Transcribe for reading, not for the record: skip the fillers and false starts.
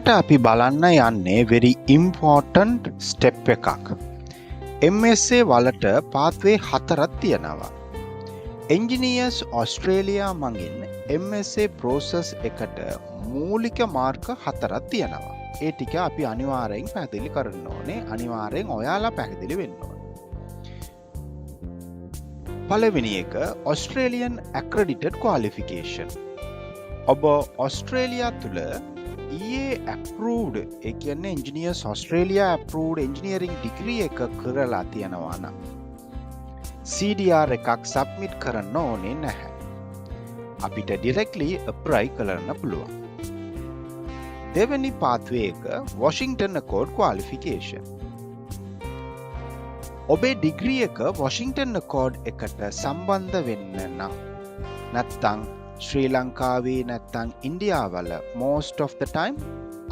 අදට අපි බලන්න යන්නේ very important step එකක්. MSA වලට pathway 4ක් තියෙනවා. Engineers Australia මගින් MSA process එකට මූලික මාර්ග 4ක් තියෙනවා. ඒ ටික අපි අනිවාර්යෙන් පැහැදිලි කරන්න ඕනේ. අනිවාර්යෙන් ඔයාලා පැහැදිලි වෙන්න ඕනේ. පළවෙනි එක Australian accredited qualification. ඔබ ඔස්ට්‍රේලියා තුල EA approved ඒ කියන්නේ Engineers Australia approved engineering degree එක කරලා තියෙනවා නම් CDR එකක් submit කරන්න ඕනේ නැහැ. අපිට directly apply කරන්න පුළුවන්. දෙවෙනි pathway එක Washington Accord qualification. ඔබේ degree එක Washington Accord එකට සම්බන්ධ වෙන්න නම් නැත්නම් ශ්‍රී ලංකාවේ නැත්නම් ඉන්දියාවල most of the time